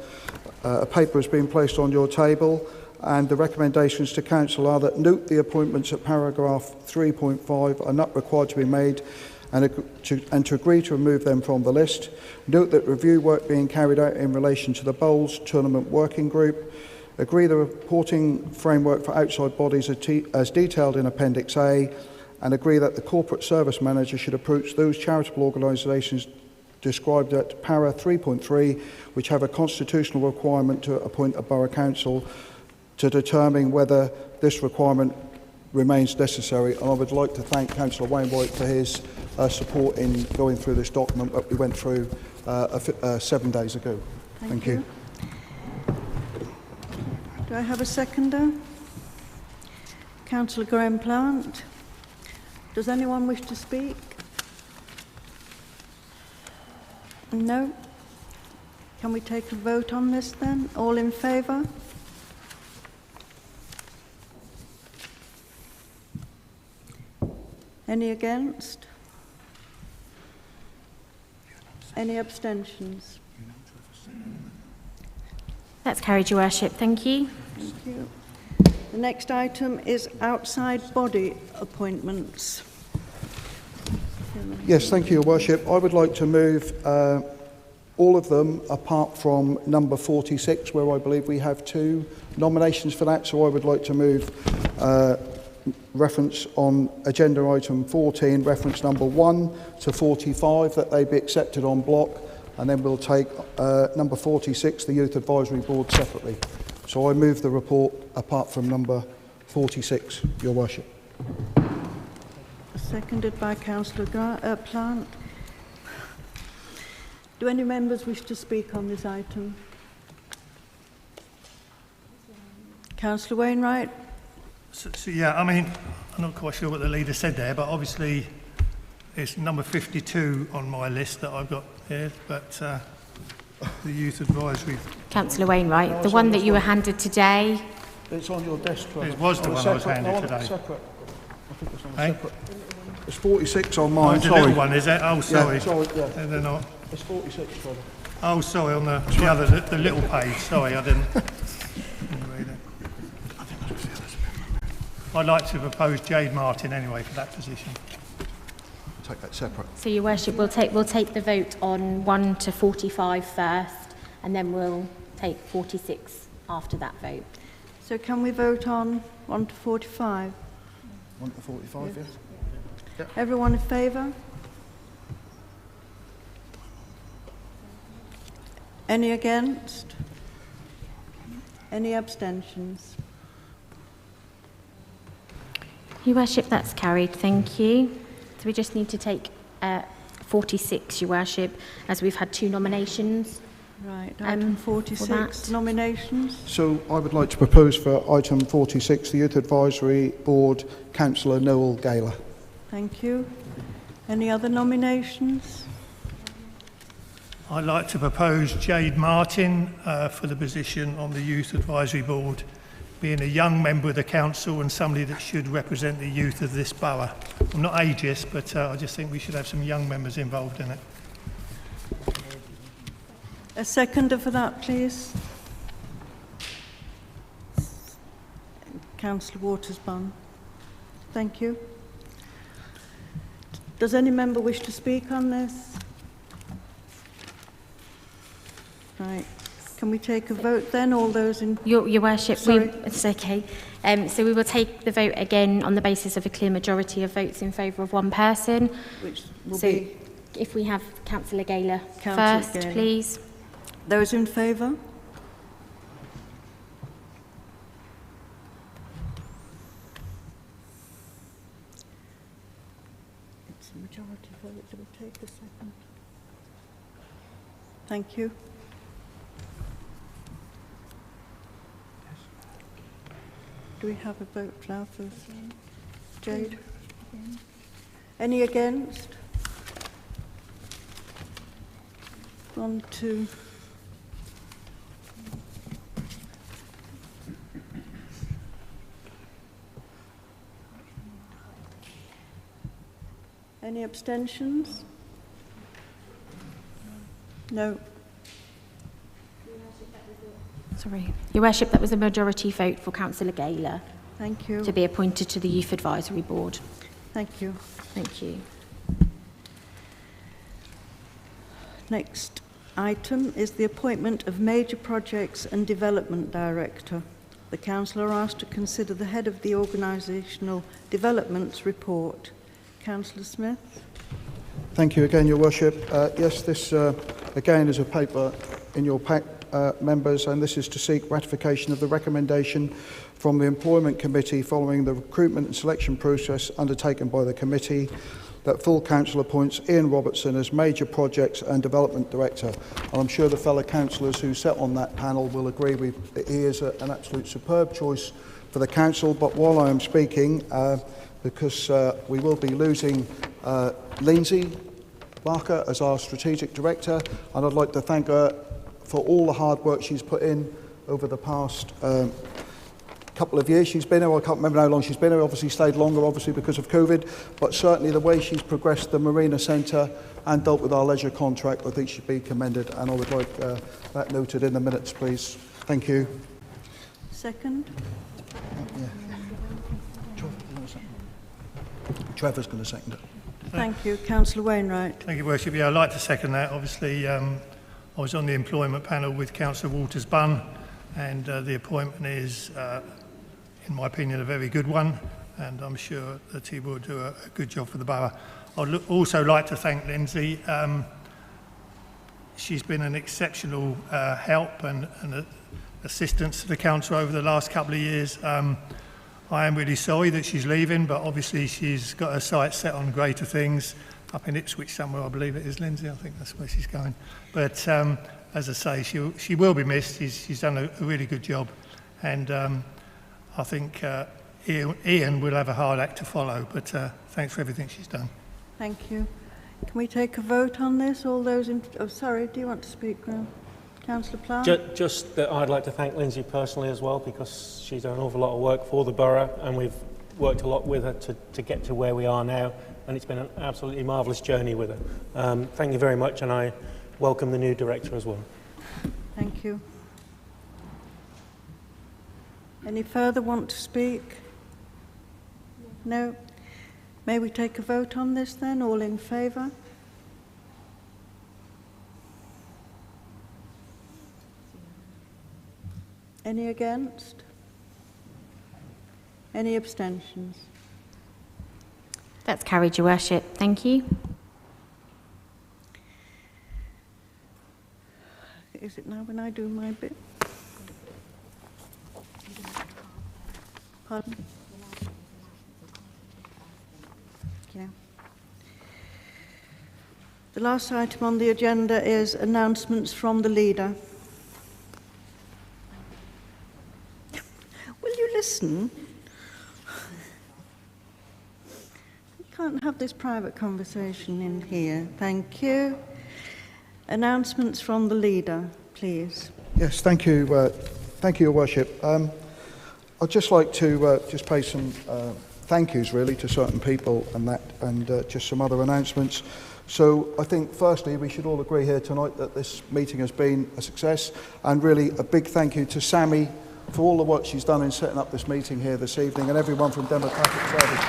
paper has been placed on your table, and the recommendations to Council are that note the appointments at paragraph 3.5 are not required to be made, and to agree to remove them from the list. Note that review work being carried out in relation to the Bowls Tournament Working Group. Agree the reporting framework for outside bodies as detailed in Appendix A, and agree that the corporate service manager should approach those charitable organisations described at para 3.3 which have a constitutional requirement to appoint a borough council to determine whether this requirement remains necessary. And I would like to thank Councillor Wainwright for his support in going through this document that we went through 7 days ago. Thank you. Do I have a seconder? Councillor Graham Plant. Does anyone wish to speak? No? Can we take a vote on this then? All in favour? Any against? Any abstentions? That's carried, Your Worship. Thank you. Thank you. The next item is outside body appointments. Yes, thank you, Your Worship. I would like to move all of them apart from number 46, where I believe we have 2 nominations for that. So I would like to move reference on agenda item 14, reference number 1 to 45, that they be accepted en bloc, and then we'll take number 46, the Youth Advisory Board, separately. So I move the report apart from number 46, Your Worship. Seconded by Councillor Plant. Do any members wish to speak on this item? Councillor Wainwright. So yeah, I mean, I'm not quite sure what the Leader said there, but obviously it's number 52 on my list that I've got here, but the Youth Advisory... Councillor Wainwright, the one that you were handed today. It's on your desk. It was the one I was handed today. Separate. I think it's on separate. It's 46 on mine. It's a little one, is it? Oh, sorry. Yeah, sorry, yeah. They're not. It's 46, brother. Oh, sorry, on the other, the little page. Sorry, I didn't read it. I'd like to propose Jade Martin anyway for that position. Take that separate. So, Your Worship, we'll take the vote on 1 to 45 first, and then we'll take 46 after that vote. So can we vote on 1 to 45? 1 to 45, yes. Yep. Everyone in favour? Any against? Any abstentions? Your Worship, that's carried. Thank you. So we just need to take 46, Your Worship, as we've had 2 nominations. Right, item 46, nominations. So I would like to propose for item 46, the Youth Advisory Board, Councillor Noel Gaylor. Thank you. Any other nominations? I'd like to propose Jade Martin for the position on the Youth Advisory Board, being a young member of the council and somebody that should represent the youth of this borough. I'm not ageist, but I just think we should have some young members involved in it. A seconder for that, please. Councillor Waters-Bunn. Thank you. Does any member wish to speak on this? Right. Can we take a vote then? All those in... Your Worship, Sorry. it's okay. So we will take the vote again on the basis of a clear majority of votes in favour of one person. Which will so be... if we have Councillor Gaylor Councillor first, Gaylor. please. Those in favour? It's a majority vote. It will take a second. Thank you. Do we have a vote now for Jade? Any against? 1, 2. Any abstentions? No. Sorry. Your Worship, that was a majority vote for Councillor Gaylor. Thank you. To be appointed to the Youth Advisory Board. Thank you. Thank you. Next item is the appointment of Major Projects and Development Director. The Council are asked to consider the head of the Organisational Developments report. Councillor Smith. Thank you again, Your Worship. Yes, this again is a paper in your pack, members, and this is to seek ratification of the recommendation from the Employment Committee following the recruitment and selection process undertaken by the committee that full council appoints Ian Robertson as Major Projects and Development Director. And I'm sure the fellow councillors who sat on that panel will agree he is an absolute superb choice for the council. But while I am speaking, because we will be losing Lindsay Barker as our Strategic Director, and I'd like to thank her for all the hard work she's put in over the past couple of years she's been here. I can't remember how long she's been here. Obviously stayed longer, obviously because of COVID, but certainly the way she's progressed the Marina Centre and dealt with our leisure contract, I think should be commended, and I would like that noted in the minutes, please. Thank you. Second. Yeah. Trevor's going to second it. Thank you. Councillor Wainwright. Thank you, Worship. Yeah, I'd like to second that. Obviously, I was on the employment panel with Councillor Waters-Bunn, and the appointment is, in my opinion, a very good one, and I'm sure that he will do a good job for the borough. I'd also like to thank Lindsay. She's been an exceptional help and assistance to the council over the last couple of years. I am really sorry that she's leaving, but obviously she's got her sights set on greater things up in Ipswich somewhere, I believe it is, Lindsay. I think that's where she's going. But as I say, she will be missed. She's done a really good job, and I think Ian will have a hard act to follow, but thanks for everything she's done. Thank you. Can we take a vote on this? All those in... Oh, sorry, do you want to speak, Graham? Councillor Plough? Just that I'd like to thank Lindsay personally as well, because she's done an awful lot of work for the borough, and we've worked a lot with her to get to where we are now, and it's been an absolutely marvellous journey with her. Thank you very much, and I welcome the new director as well. Thank you. Any further want to speak? No? May we take a vote on this then? All in favour? Any against? Any abstentions? That's carried, Your Worship. Thank you. Is it now when I do my bit? Pardon? Yeah. The last item on the agenda is announcements from the leader. Will you listen? You can't have this private conversation in here. Thank you. Announcements from the leader, please. Yes, thank you, Your Worship. I'd just like to just pay some thank yous really to certain people and just some other announcements. So I think firstly we should all agree here tonight that this meeting has been a success, and really a big thank you to Sammy for all the work she's done in setting up this meeting here this evening, and everyone from Democratic Services.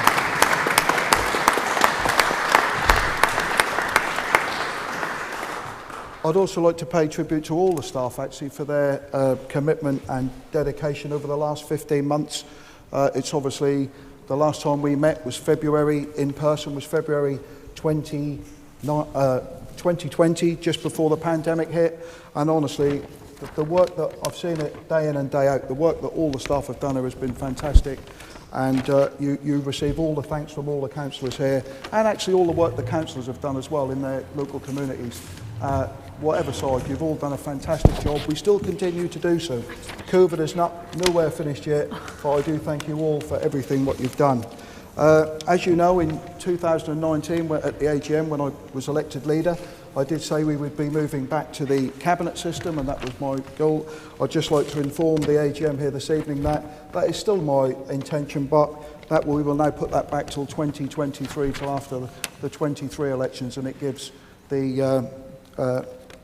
I'd also like to pay tribute to all the staff actually for their commitment and dedication over the last 15 months. It's obviously the last time we met was February in person, was February 2020, just before the pandemic hit. And honestly, the work that I've seen it day in and day out, the work that all the staff have done here has been fantastic. And you receive all the thanks from all the councillors here, and actually all the work the councillors have done as well in their local communities. Whatever side, you've all done a fantastic job. We still continue to do so. COVID is nowhere finished yet, but I do thank you all for everything what you've done. As you know, in 2019, at the AGM, when I was elected leader, I did say we would be moving back to the cabinet system, and that was my goal. I'd just like to inform the AGM here this evening that that is still my intention, but that we will now put that back till 2023, till after the 23 elections, and it gives the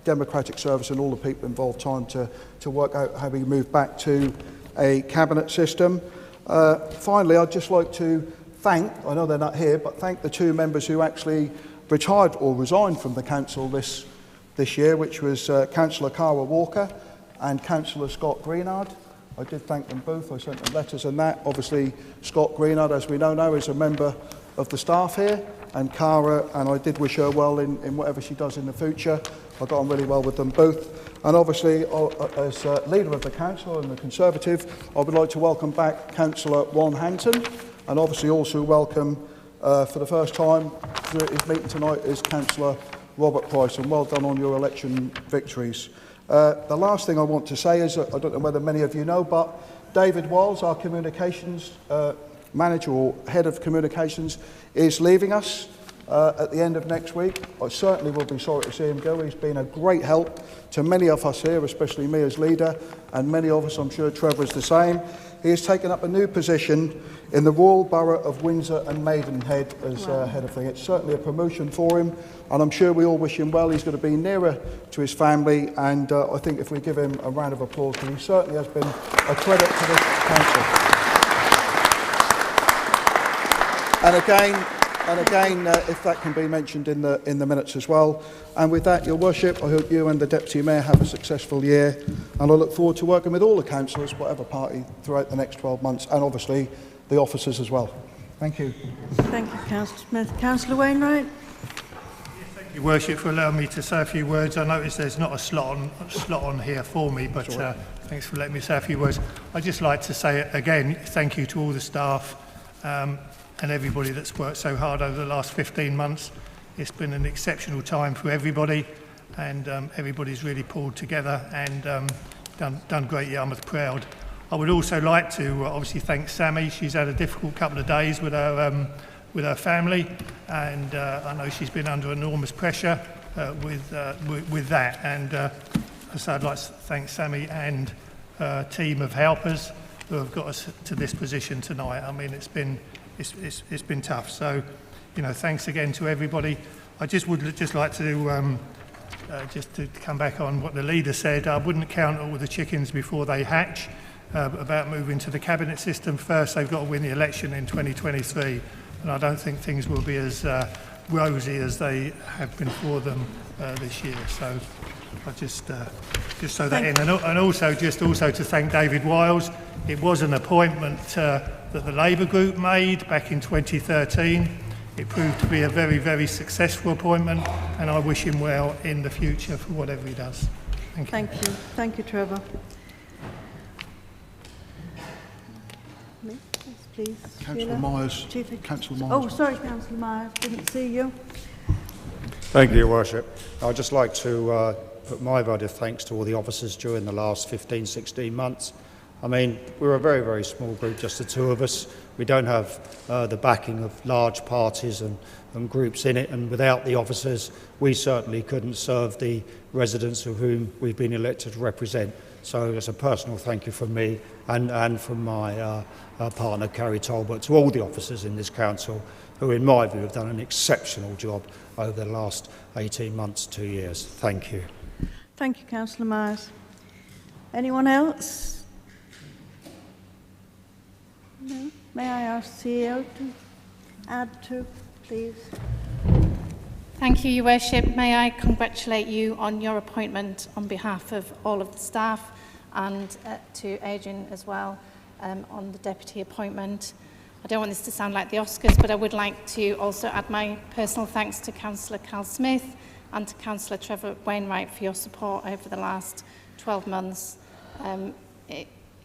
Democratic Service and all the people involved time to work out how we move back to a cabinet system. Finally, I'd just like to thank, I know they're not here, but thank the two members who actually retired or resigned from the council this year, which was Councillor Cara Walker and Councillor Scott Greenard. I did thank them both. I sent them letters and that. Obviously, Scott Greenard, as we know now, is a member of the staff here, and Cara, and I did wish her well in whatever she does in the future. I got on really well with them both. And obviously, as leader of the council and the Conservative, I would like to welcome back Councillor Ron Hanton, and obviously also welcome for the first time through his meeting tonight is Councillor Robert Price, and well done on your election victories. The last thing I want to say is, I don't know whether many of you know, but David Wiles, our communications manager or head of communications, is leaving us at the end of next week. I certainly will be sorry to see him go. He's been a great help to many of us here, especially me as leader, and many of us, I'm sure Trevor is the same. He has taken up a new position in the Royal Borough of Windsor and Maidenhead as head of thing. It's certainly a promotion for him, and I'm sure we all wish him well. He's going to be nearer to his family, and I think if we give him a round of applause, because he certainly has been a credit to this council. And again, if that can be mentioned in the minutes as well. And with that, Your Worship, I hope you and the Deputy Mayor have a successful year, and I look forward to working with all the councillors, whatever party, throughout the next 12 months, and obviously the officers as well. Thank you. Thank you, Councillor Smith. Councillor Wainwright. Thank you, Worship, for allowing me to say a few words. I notice there's not a slot on here for me, but thanks for letting me say a few words. I'd just like to say again, thank you to all the staff and everybody that's worked so hard over the last 15 months. It's been an exceptional time for everybody, and everybody's really pulled together and done Great Yarmouth proud. I would also like to obviously thank Sammy. She's had a difficult couple of days with her family, and I know she's been under enormous pressure with that. And so I'd like to thank Sammy and her team of helpers who have got us to this position tonight. I mean, it's been tough. So, you know, thanks again to everybody. I would just like to just to come back on what the leader said. I wouldn't count all the chickens before they hatch about moving to the cabinet system. First, they've got to win the election in 2023, and I don't think things will be as rosy as they have been for them this year. So I just throw that in, and also to thank David Wiles. It was an appointment that the Labour group made back in 2013. It proved to be a very, very successful appointment, and I wish him well in the future for whatever he does. Thank you. Thank you. Thank you, Trevor. Yes, please. Councillor Myers. Oh, sorry, Councillor Myers. Didn't see you. Thank you, Your Worship. I'd just like to put my vote of thanks to all the officers during the last 15, 16 months. I mean, we're a very, very small group, just the two of us. We don't have the backing of large parties and groups in it, and without the officers, we certainly couldn't serve the residents of whom we've been elected to represent. So it's a personal thank you from me and from my partner, Carrie Talbot, to all the officers in this council who, in my view, have done an exceptional job over the last 18 months, 2 years. Thank you. Thank you, Councillor Myers. Anyone else? No? May I ask CEO to add to, please? Thank you, Your Worship. May I congratulate you on your appointment on behalf of all of the staff and to Adrian as well on the deputy appointment. I don't want this to sound like the Oscars, but I would like to also add my personal thanks to Councillor Cal Smith and to Councillor Trevor Wainwright for your support over the last 12 months.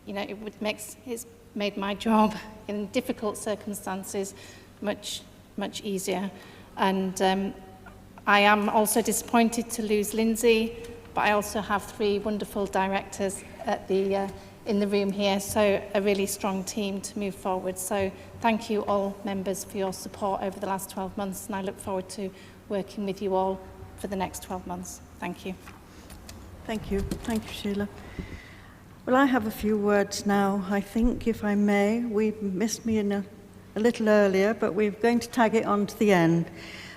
It's made my job in difficult circumstances much easier. And I am also disappointed to lose Lindsay, but I also have 3 wonderful directors at in the room here, so a really strong team to move forward. So thank you all members for your support over the last 12 months, and I look forward to working with you all for the next 12 months. Thank you. Thank you. Thank you, Sheila. Well, I have a few words now, I think, if I may. We missed me a little earlier, but we're going to tag it on to the end.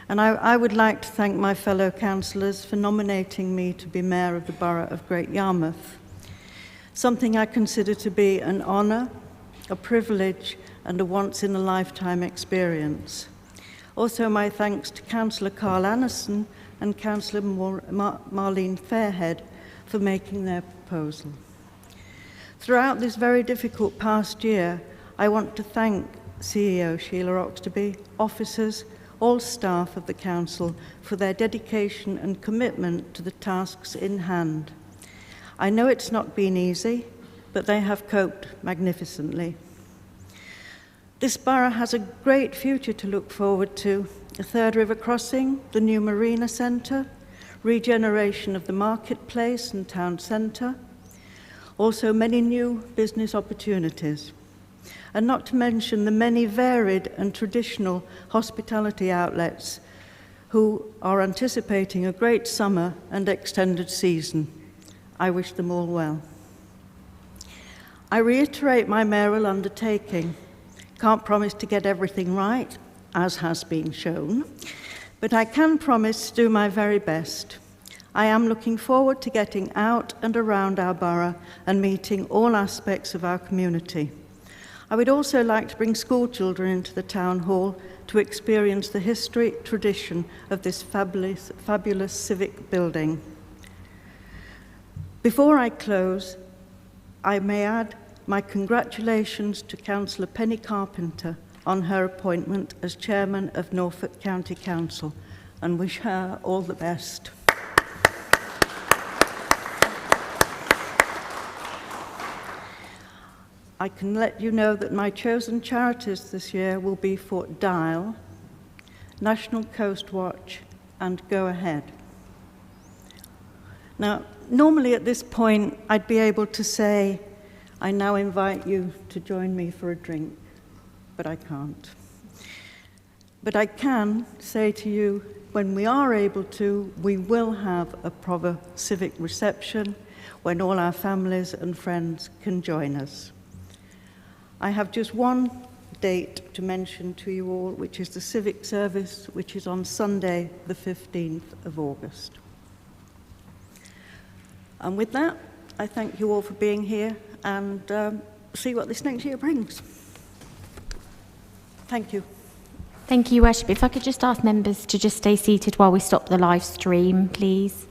And I would like to thank my fellow councillors for nominating me to be Mayor of the Borough of Great Yarmouth. Something I consider to be an honour, a privilege and a once-in-a-lifetime experience. Also my thanks to Councillor Carl Anderson and Councillor Marlene Fairhead for making their proposal. Throughout this very difficult past year, I want to thank CEO Sheila Oxtoby, officers, all staff of the Council for their dedication and commitment to the tasks in hand. I know it's not been easy, but they have coped magnificently. This borough has a great future to look forward to: a third river crossing, the new marina centre, regeneration of the marketplace and town centre, also many new business opportunities, and not to mention the many varied and traditional hospitality outlets who are anticipating a great summer and extended season. I wish them all well. I reiterate my mayoral undertaking. Can't promise to get everything right, as has been shown, but I can promise to do my very best. I am looking forward to getting out and around our borough and meeting all aspects of our community. I would also like to bring school children into the town hall to experience the history, tradition of this fabulous civic building. Before I close, I may add my congratulations to Councillor Penny Carpenter on her appointment as Chairman of Norfolk County Council, and wish her all the best. I can let you know that my chosen charities this year will be Fort Dial, National Coast Watch, and Go Ahead. Now, normally at this point, I'd be able to say, I now invite you to join me for a drink, but I can't. But I can say to you, when we are able to, we will have a proper civic reception when all our families and friends can join us. I have just one date to mention to you all, which is the civic service, which is on Sunday, the 15th of August. And with that, I thank you all for being here, and see what this next year brings. Thank you. Thank you, Worship. If I could just ask members to just stay seated while we stop the live stream, please.